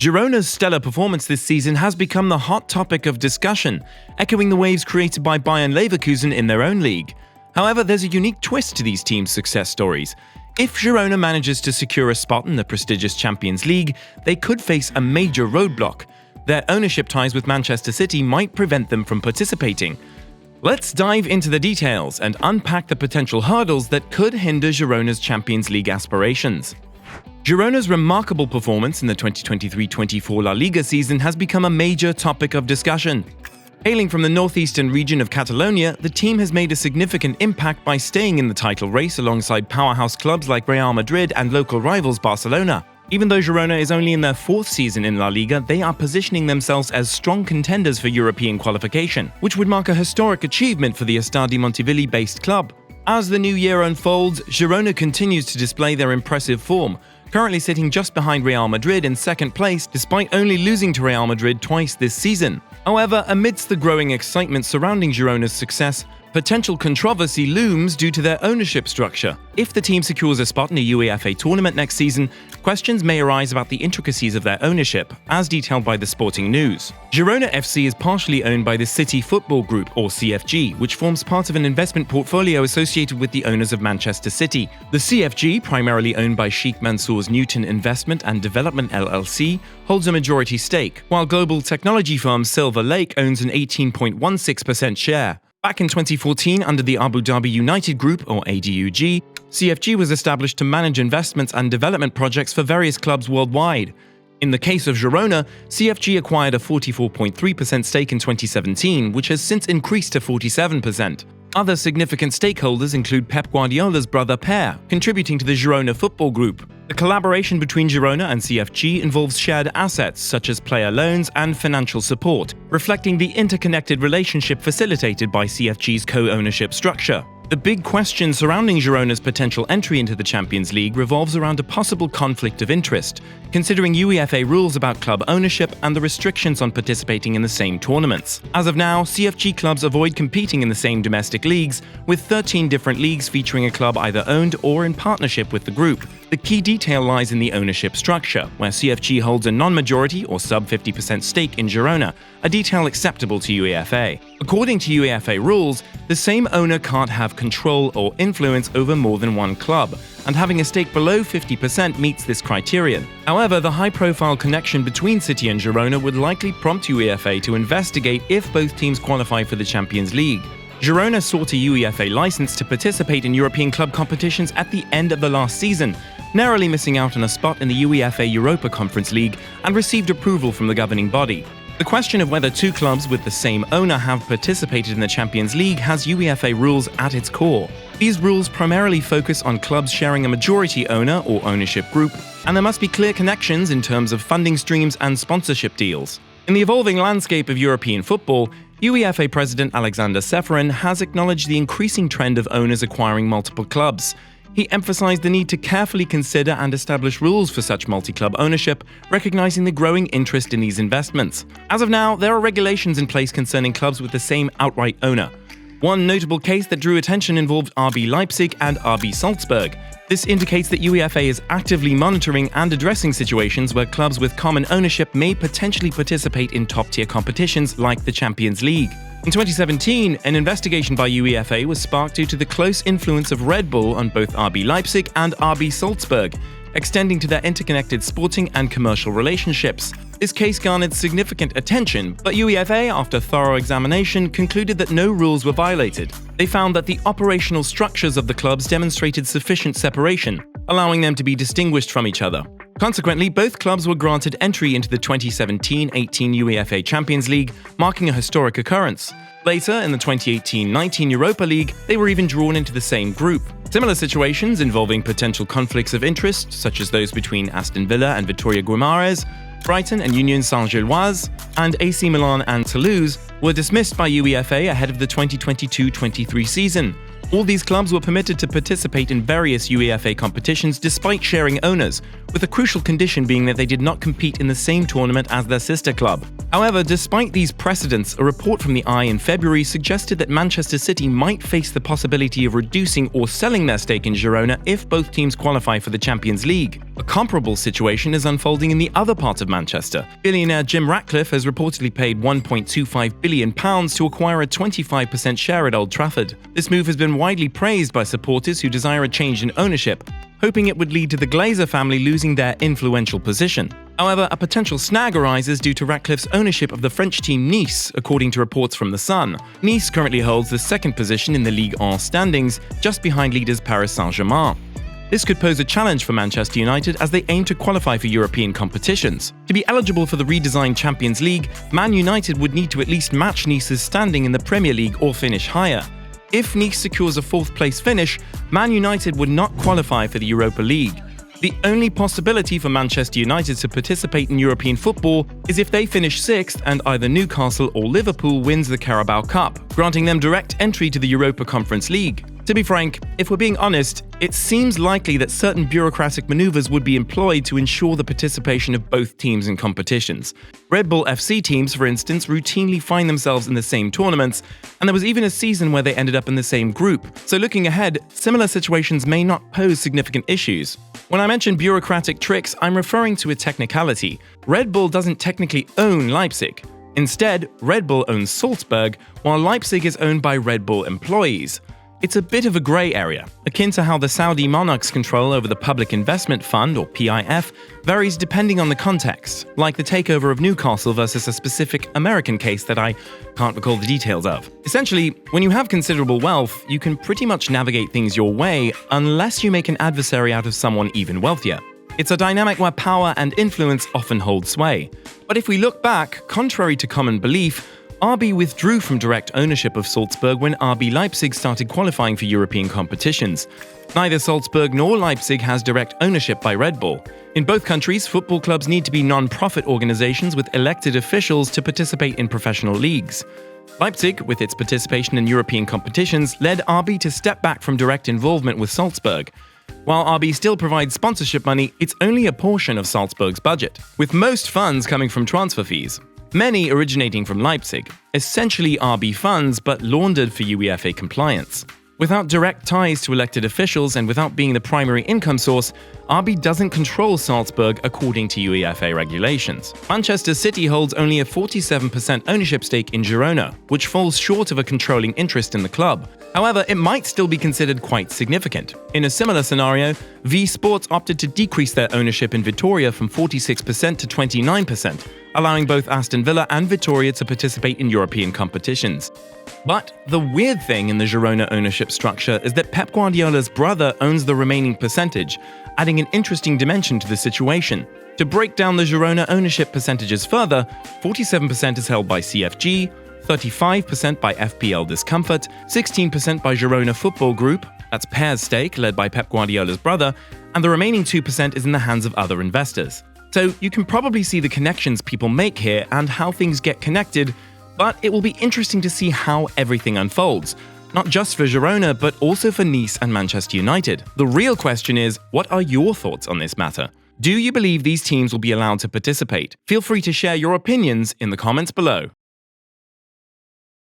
Girona's stellar performance this season has become the hot topic of discussion, echoing the waves created by Bayern Leverkusen in their own league. However, there's a unique twist to these teams' success stories. If Girona manages to secure a spot in the prestigious Champions League, they could face a major roadblock. Their ownership ties with Manchester City might prevent them from participating. Let's dive into the details and unpack the potential hurdles that could hinder Girona's Champions League aspirations. Girona's remarkable performance in the 2023-24 La Liga season has become a major topic of discussion. Hailing from the northeastern region of Catalonia, the team has made a significant impact by staying in the title race alongside powerhouse clubs like Real Madrid and local rivals Barcelona. Even though Girona is only in their fourth season in La Liga, they are positioning themselves as strong contenders for European qualification, which would mark a historic achievement for the Estadi Montevilli-based club. As the new year unfolds, Girona continues to display their impressive form, currently sitting just behind Real Madrid in second place despite only losing to Real Madrid twice this season. However, amidst the growing excitement surrounding Girona's success, potential controversy looms due to their ownership structure. If the team secures a spot in a UEFA tournament next season, questions may arise about the intricacies of their ownership, as detailed by the Sporting News. Girona FC is partially owned by the City Football Group, or CFG, which forms part of an investment portfolio associated with the owners of Manchester City. The CFG, primarily owned by Sheikh Mansour's Newton Investment and Development LLC, holds a majority stake, while global technology firm Silver Lake owns an 18.16% share. Back in 2014, under the Abu Dhabi United Group, or ADUG, CFG was established to manage investments and development projects for various clubs worldwide. In the case of Girona, CFG acquired a 44.3% stake in 2017, which has since increased to 47%. Other significant stakeholders include Pep Guardiola's brother Per, contributing to the Girona Football Group. The collaboration between Girona and CFG involves shared assets such as player loans and financial support, reflecting the interconnected relationship facilitated by CFG's co-ownership structure. The big question surrounding Girona's potential entry into the Champions League revolves around a possible conflict of interest, considering UEFA rules about club ownership and the restrictions on participating in the same tournaments. As of now, CFG clubs avoid competing in the same domestic leagues, with 13 different leagues featuring a club either owned or in partnership with the group. The key detail lies in the ownership structure, where CFG holds a non-majority or sub-50% stake in Girona, a detail acceptable to UEFA. According to UEFA rules, the same owner can't have control or influence over more than one club, and having a stake below 50% meets this criterion. However, the high-profile connection between City and Girona would likely prompt UEFA to investigate if both teams qualify for the Champions League. Girona sought a UEFA license to participate in European club competitions at the end of the last season, narrowly missing out on a spot in the UEFA Europa Conference League, and received approval from the governing body. The question of whether two clubs with the same owner have participated in the Champions League has UEFA rules at its core. These rules primarily focus on clubs sharing a majority owner or ownership group, and there must be clear connections in terms of funding streams and sponsorship deals. In the evolving landscape of European football, UEFA President Alexander Ceferin has acknowledged the increasing trend of owners acquiring multiple clubs. He emphasized the need to carefully consider and establish rules for such multi-club ownership, recognizing the growing interest in these investments. As of now, there are regulations in place concerning clubs with the same outright owner. One notable case that drew attention involved RB Leipzig and RB Salzburg. This indicates that UEFA is actively monitoring and addressing situations where clubs with common ownership may potentially participate in top-tier competitions like the Champions League. In 2017, an investigation by UEFA was sparked due to the close influence of Red Bull on both RB Leipzig and RB Salzburg, extending to their interconnected sporting and commercial relationships. This case garnered significant attention, but UEFA, after thorough examination, concluded that no rules were violated. They found that the operational structures of the clubs demonstrated sufficient separation, allowing them to be distinguished from each other. Consequently, both clubs were granted entry into the 2017-18 UEFA Champions League, marking a historic occurrence. Later, in the 2018-19 Europa League, they were even drawn into the same group. Similar situations involving potential conflicts of interest, such as those between Aston Villa and Vitória Guimarães, Brighton and Union Saint-Gilloise, and AC Milan and Toulouse, were dismissed by UEFA ahead of the 2022-23 season. All these clubs were permitted to participate in various UEFA competitions despite sharing owners, with a crucial condition being that they did not compete in the same tournament as their sister club. However, despite these precedents, a report from the Eye in February suggested that Manchester City might face the possibility of reducing or selling their stake in Girona if both teams qualify for the Champions League. A comparable situation is unfolding in the other part of Manchester. Billionaire Jim Ratcliffe has reportedly paid £1.25 billion to acquire a 25% share at Old Trafford. This move has been widely praised by supporters who desire a change in ownership, hoping it would lead to the Glazer family losing their influential position. However, a potential snag arises due to Ratcliffe's ownership of the French team Nice, according to reports from The Sun. Nice currently holds the second position in the Ligue 1 standings, just behind leaders Paris Saint-Germain. This could pose a challenge for Manchester United as they aim to qualify for European competitions. To be eligible for the redesigned Champions League, Man United would need to at least match Nice's standing in the Premier League or finish higher. If Nice secures a fourth-place finish, Man United would not qualify for the Europa League. The only possibility for Manchester United to participate in European football is if they finish sixth and either Newcastle or Liverpool wins the Carabao Cup, granting them direct entry to the Europa Conference League. To be frank, if we're being honest, it seems likely that certain bureaucratic maneuvers would be employed to ensure the participation of both teams in competitions. Red Bull FC teams, for instance, routinely find themselves in the same tournaments, and there was even a season where they ended up in the same group. So looking ahead, similar situations may not pose significant issues. When I mention bureaucratic tricks, I'm referring to a technicality. Red Bull doesn't technically own Leipzig. Instead, Red Bull owns Salzburg, while Leipzig is owned by Red Bull employees. It's a bit of a grey area, akin to how the Saudi monarch's control over the Public Investment Fund, or PIF, varies depending on the context, like the takeover of Newcastle versus a specific American case that I can't recall the details of. Essentially, when you have considerable wealth, you can pretty much navigate things your way unless you make an adversary out of someone even wealthier. It's a dynamic where power and influence often hold sway. But if we look back, contrary to common belief, RB withdrew from direct ownership of Salzburg when RB Leipzig started qualifying for European competitions. Neither Salzburg nor Leipzig has direct ownership by Red Bull. In both countries, football clubs need to be non-profit organizations with elected officials to participate in professional leagues. Leipzig, with its participation in European competitions, led RB to step back from direct involvement with Salzburg. While RB still provides sponsorship money, it's only a portion of Salzburg's budget, with most funds coming from transfer fees. Many originating from Leipzig, essentially RB funds but laundered for UEFA compliance. Without direct ties to elected officials and without being the primary income source, RB doesn't control Salzburg according to UEFA regulations. Manchester City holds only a 47% ownership stake in Girona, which falls short of a controlling interest in the club. However, it might still be considered quite significant. In a similar scenario, V Sports opted to decrease their ownership in Vitoria from 46% to 29%, allowing both Aston Villa and Vitoria to participate in European competitions. But the weird thing in the Girona ownership structure is that Pep Guardiola's brother owns the remaining percentage, adding an interesting dimension to the situation. To break down the Girona ownership percentages further, 47% is held by CFG, 35% by FPL Discomfort, 16% by Girona Football Group, that's Pear's stake led by Pep Guardiola's brother, and the remaining 2% is in the hands of other investors. So you can probably see the connections people make here and how things get connected, but it will be interesting to see how everything unfolds, not just for Girona, but also for Nice and Manchester United. The real question is, what are your thoughts on this matter? Do you believe these teams will be allowed to participate? Feel free to share your opinions in the comments below.